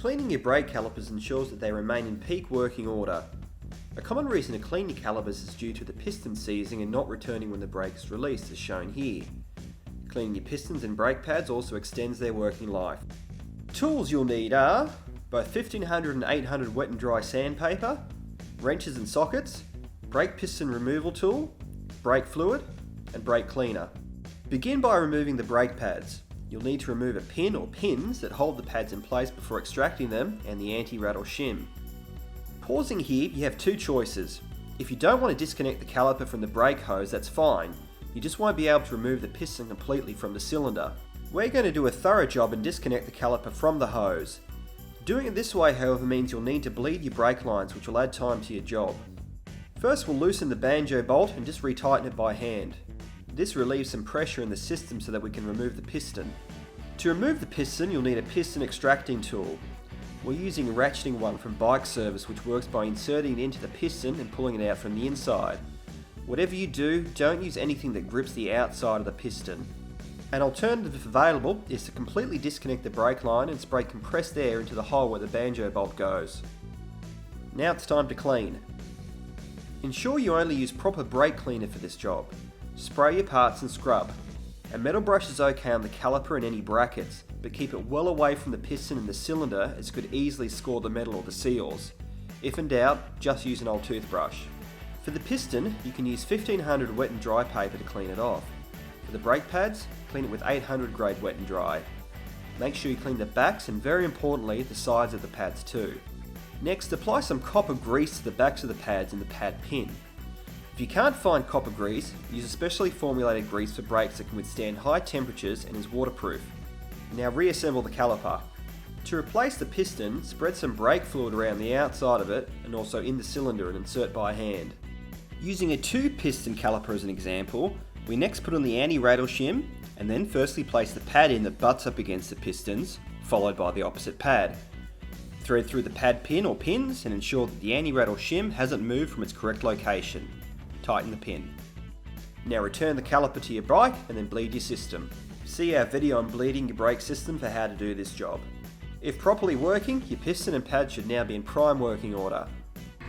Cleaning your brake calipers ensures that they remain in peak working order. A common reason to clean your calipers is due to the piston seizing and not returning when the brake is released, as shown here. Cleaning your pistons and brake pads also extends their working life. Tools you'll need are both 1500 and 800 wet and dry sandpaper, wrenches and sockets, brake piston removal tool, brake fluid, and brake cleaner. Begin by removing the brake pads. You'll need to remove a pin or pins that hold the pads in place before extracting them and the anti-rattle shim. Pausing here, you have two choices. If you don't want to disconnect the caliper from the brake hose, that's fine. You just won't be able to remove the piston completely from the cylinder. We're going to do a thorough job and disconnect the caliper from the hose. Doing it this way, however, means you'll need to bleed your brake lines, which will add time to your job. First, we'll loosen the banjo bolt and just retighten it by hand. This relieves some pressure in the system so that we can remove the piston. To remove the piston, you'll need a piston extracting tool. We're using a ratcheting one from Bike Service, which works by inserting it into the piston and pulling it out from the inside. Whatever you do, don't use anything that grips the outside of the piston. An alternative, if available, is to completely disconnect the brake line and spray compressed air into the hole where the banjo bolt goes. Now it's time to clean. Ensure you only use proper brake cleaner for this job. Spray your parts and scrub. A metal brush is okay on the caliper and any brackets, but keep it well away from the piston and the cylinder as it could easily score the metal or the seals. If in doubt, just use an old toothbrush. For the piston, you can use 1500 wet and dry paper to clean it off. For the brake pads, clean it with 800 grade wet and dry. Make sure you clean the backs and, very importantly, the sides of the pads too. Next, apply some copper grease to the backs of the pads and the pad pin. If you can't find copper grease, use a specially formulated grease for brakes that can withstand high temperatures and is waterproof. Now reassemble the caliper. To replace the piston, spread some brake fluid around the outside of it and also in the cylinder and insert by hand. Using a 2-piston caliper as an example, we next put on the anti-rattle shim and then firstly place the pad in that butts up against the pistons, followed by the opposite pad. Thread through the pad pin or pins and ensure that the anti-rattle shim hasn't moved from its correct location. Tighten the pin. Now return the caliper to your bike and then bleed your system. See our video on bleeding your brake system for how to do this job. If properly working, your piston and pad should now be in prime working order.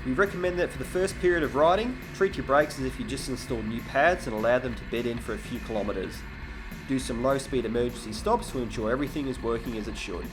We recommend that for the first period of riding, treat your brakes as if you just installed new pads and allow them to bed in for a few kilometres. Do some low speed emergency stops to ensure everything is working as it should.